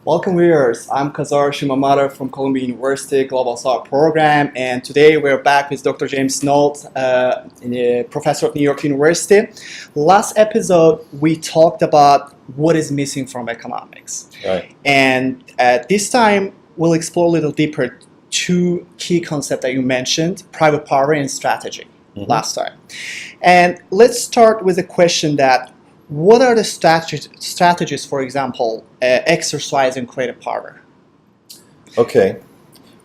Welcome viewers, I'm Kazar Shimamata from Columbia University Global South Program, and today we're back with Dr. James Nolt, professor of New York University. Last episode we talked about what is missing from economics. Right. And this time we'll explore a little deeper two key concepts that you mentioned, private power and strategy, last time. And let's start with a question that what are the strategies, for example, exercising creative power? Okay.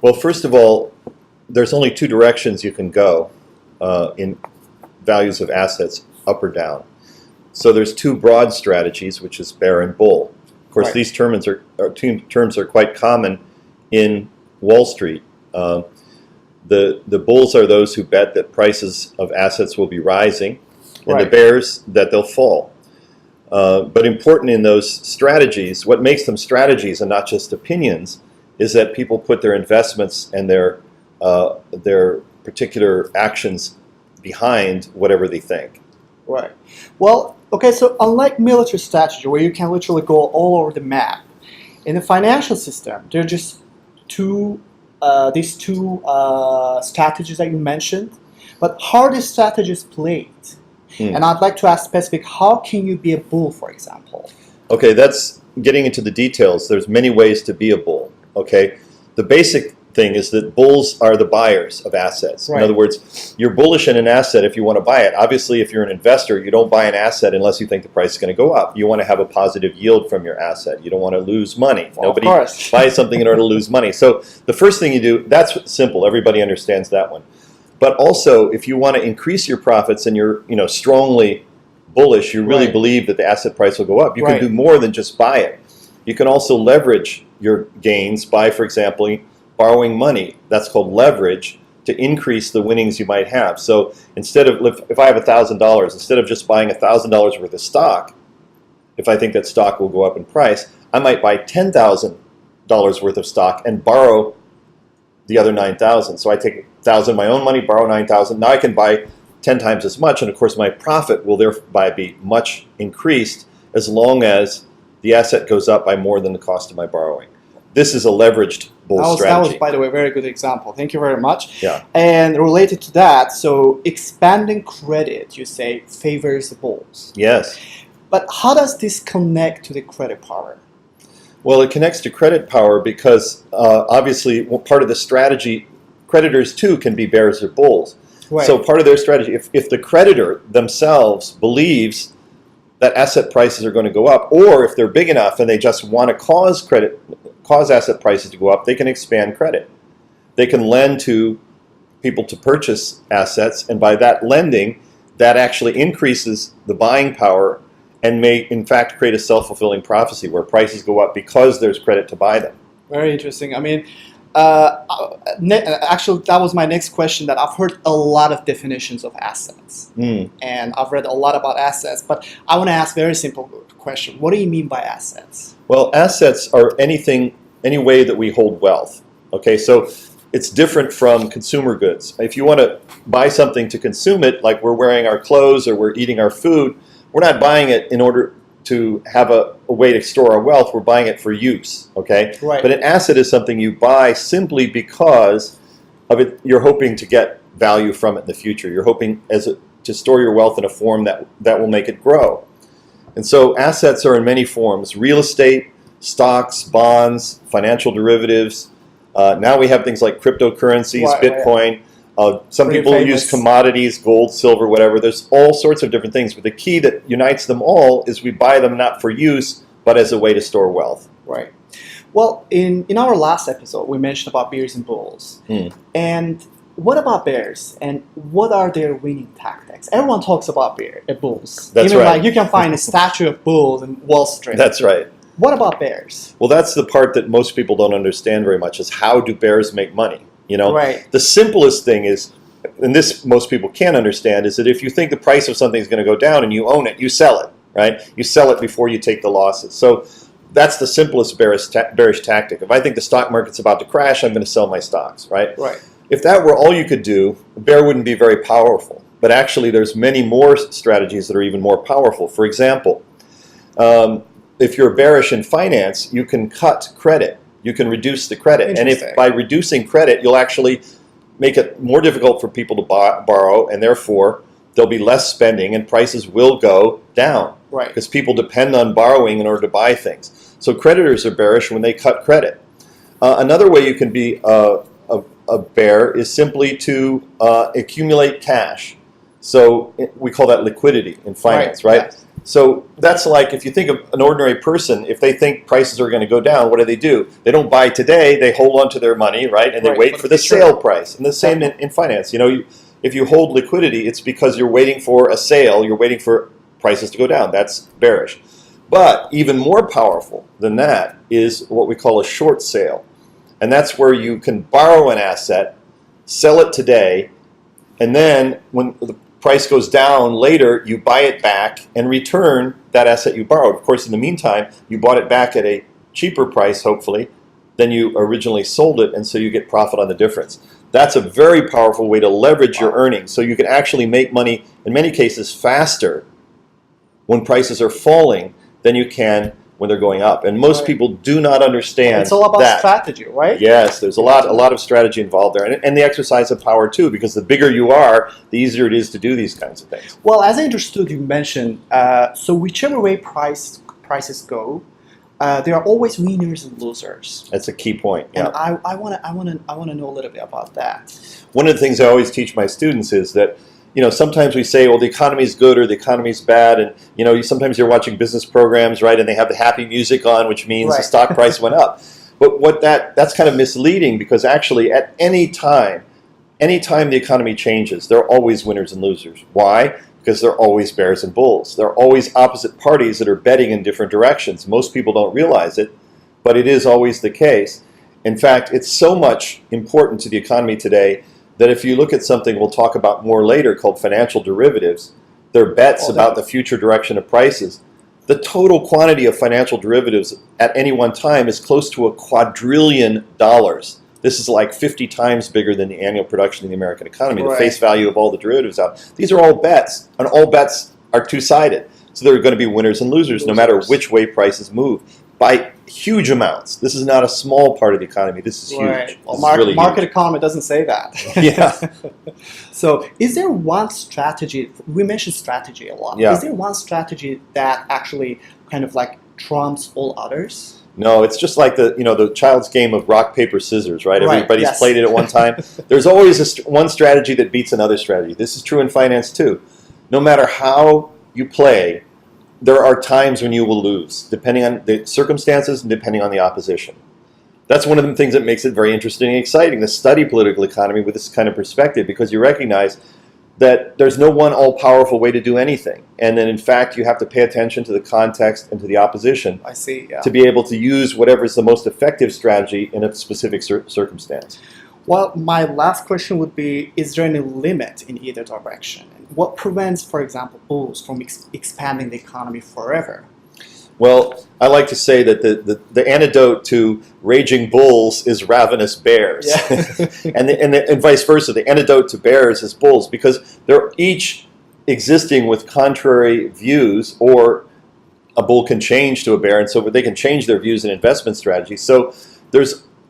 Well, first of all, there's only two directions you can go in values of assets, up or down. So there's two broad strategies, which is bear and bull. Of course, Right. these terms are quite common in Wall Street. The bulls are those who bet that prices of assets will be rising, and the Right. bears that they'll fall. But important in those strategies, what makes them strategies and not just opinions, is that people put their investments and their particular actions behind whatever they think. Right. Well, okay, so unlike military strategy, where you can literally go all over the map, in the financial system, there are just these two strategies that you mentioned. But how are these strategies played? And I'd like to ask specific, how can you be a bull, for example? Okay, that's getting into the details. There's many ways to be a bull. Okay, the basic thing is that bulls are the buyers of assets. Right. In other words, you're bullish in an asset if you want to buy it. Obviously, if you're an investor, you don't buy an asset unless you think the price is going to go up. You want to have a positive yield from your asset. You don't want to lose money. Well, Nobody of course. buys something in order to lose money. So the first thing you do, that's simple. Everybody understands that one. But also, if you want to increase your profits and you're strongly bullish, you really Right. believe that the asset price will go up, you Right. can do more than just buy it. You can also leverage your gains by, for example, borrowing money. That's called leverage, to increase the winnings you might have. So instead of, if I have $1,000, instead of just buying $1,000 worth of stock, if I think that stock will go up in price, I might buy $10,000 worth of stock and borrow the other 9,000. So I take 1,000 of my own money, borrow 9,000. Now I can buy 10 times as much, and of course my profit will thereby be much increased as long as the asset goes up by more than the cost of my borrowing. This is a leveraged bull strategy. That was, by the way, a very good example. Thank you very much. Yeah. And related to that, so expanding credit, you say, favors the bulls. Yes. But how does this connect to the credit power? Well, it connects to credit power because obviously part of the strategy, creditors too can be bears or bulls. Right. So part of their strategy, if the creditor themselves believes that asset prices are going to go up, or if they're big enough and they just want to cause asset prices to go up, they can expand credit. They can lend to people to purchase assets, and by that lending, that actually increases the buying power and may, in fact, create a self-fulfilling prophecy where prices go up because there's credit to buy them. Very interesting. I mean, actually, that was my next question, that I've heard a lot of definitions of assets. And I've read a lot about assets, but I want to ask a very simple question. What do you mean by assets? Well, assets are any way that we hold wealth. Okay, so it's different from consumer goods. If you want to buy something to consume it, like we're wearing our clothes or we're eating our food, we're not buying it in order to have a way to store our wealth. Store buying it for use. Okay, Right. But an asset is something you buy simply because of it. You're hoping to get value from it in the future. You're hoping to store your wealth in a form that will make it grow. And so assets are in many forms: real estate, stocks, bonds, financial derivatives. Now we have things like cryptocurrencies, Right, Bitcoin. Some Pretty people famous. use commodities, gold, silver, whatever. There's all sorts of different things. But the key that unites them all is we buy them not for use, but as a way to store wealth. Right. Well, in our last episode, we mentioned about bears and bulls. And what about bears? And what are their winning tactics? Everyone talks about bulls. That's Even right. like you can find a statue of bulls in Wall Street. That's right. What about bears? Well, that's the part that most people don't understand very much, is how do bears make money? Right. The simplest thing is, and this most people can't understand, is that if you think the price of something is going to go down and you own it, you sell it, right? You sell it before you take the losses. So that's the simplest bearish tactic. If I think the stock market's about to crash, I'm going to sell my stocks, right? Right. If that were all you could do, a bear wouldn't be very powerful. But actually, there's many more strategies that are even more powerful. For example, if you're bearish in finance, you can cut credit. You can reduce the credit. And if by reducing credit, you'll actually make it more difficult for people to borrow, and therefore there'll be less spending and prices will go down. Right. Because people depend on borrowing in order to buy things. So creditors are bearish when they cut credit. Another way you can be a bear is simply to accumulate cash. So we call that liquidity in finance, right? Yes. So that's like, if you think of an ordinary person, if they think prices are going to go down, what do? They don't buy today, they hold on to their money, right? And they wait for the sale price. And the same in finance. If you hold liquidity, it's because you're waiting for a sale, you're waiting for prices to go down. That's bearish. But even more powerful than that is what we call a short sale. And that's where you can borrow an asset, sell it today, and then when the price goes down later, you buy it back and return that asset you borrowed. Of course, in the meantime, you bought it back at a cheaper price, hopefully, than you originally sold it, and so you get profit on the difference. That's a very powerful way to leverage your earnings. So you can actually make money, in many cases, faster when prices are falling than you can when they're going up. And most people do not understand. It's all about strategy, right? Yes, there's a lot of strategy involved there, and the exercise of power too, because the bigger you are, the easier it is to do these kinds of things. Well, as I understood, you mentioned, so whichever way prices go, there are always winners and losers. That's a key point. Yeah. And I want to know a little bit about that. One of the things I always teach my students is that, sometimes we say, well, the economy's good or the economy's bad, and sometimes you're watching business programs, right, and they have the happy music on, which means the stock price went up. But that's kind of misleading, because actually at any time the economy changes, there are always winners and losers. Why? Because there are always bears and bulls. There are always opposite parties that are betting in different directions. Most people don't realize it, but it is always the case. In fact, it's so much important to the economy today that if you look at something we'll talk about more later called financial derivatives, they're bets about the future direction of prices. The total quantity of financial derivatives at any one time is close to $1 quadrillion. This is like 50 times bigger than the annual production in the American economy, the face value of all the derivatives out. These are all bets, and all bets are two-sided. So there are going to be winners and losers no matter which way prices move, by huge amounts. This is not a small part of the economy. This is huge. Well, really market huge. economy doesn't say that. Yeah. So is there one strategy, we mentioned strategy a lot, is there one strategy that actually kind of like trumps all others? No, it's just like the child's game of rock, paper, scissors, right? Everybody's played it at one time. There's always one strategy that beats another strategy. This is true in finance too. No matter how you play, there are times when you will lose, depending on the circumstances and depending on the opposition. That's one of the things that makes it very interesting and exciting to study political economy with this kind of perspective, because you recognize that there's no one all-powerful way to do anything. And then, in fact, you have to pay attention to the context and to the opposition to be able to use whatever is the most effective strategy in a specific circumstance. Well, my last question would be, is there any limit in either direction? What prevents, for example, bulls from expanding the economy forever? Well, I like to say that the antidote to raging bulls is ravenous bears. Yeah. and vice versa. The antidote to bears is bulls, because they're each existing with contrary views, or a bull can change to a bear, and so they can change their views and investment strategies. So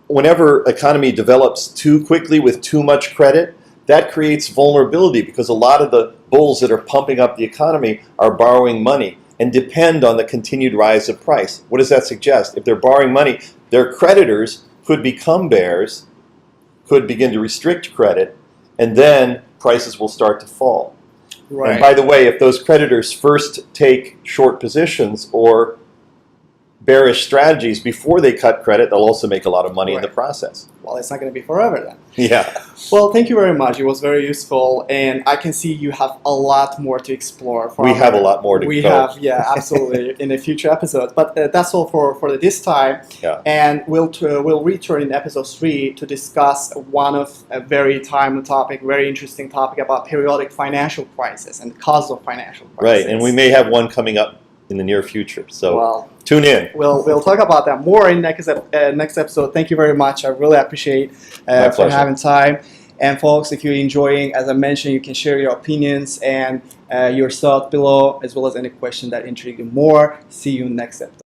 whenever economy develops too quickly with too much credit, that creates vulnerability, because a lot of the bulls that are pumping up the economy are borrowing money and depend on the continued rise of price. What does that suggest? If they're borrowing money, their creditors could become bears, could begin to restrict credit, and then prices will start to fall. Right. And by the way, if those creditors first take short positions or bearish strategies before they cut credit, they'll also make a lot of money in the process. Well, it's not going to be forever then. Yeah. Well, thank you very much. It was very useful, and I can see you have a lot more to explore. We have a lot more to go. Yeah, absolutely, in a future episode. But that's all for this time. Yeah. And we'll return in episode 3 to discuss one of a very timely topic, very interesting topic about periodic financial crisis and the cause of financial crisis. Right, and we may have one coming up in the near future. So tune in. We'll talk about that more in next episode. Thank you very much. I really appreciate for having time. And folks, if you're enjoying, as I mentioned, you can share your opinions and your thoughts below, as well as any question that intrigue you more. See you next episode.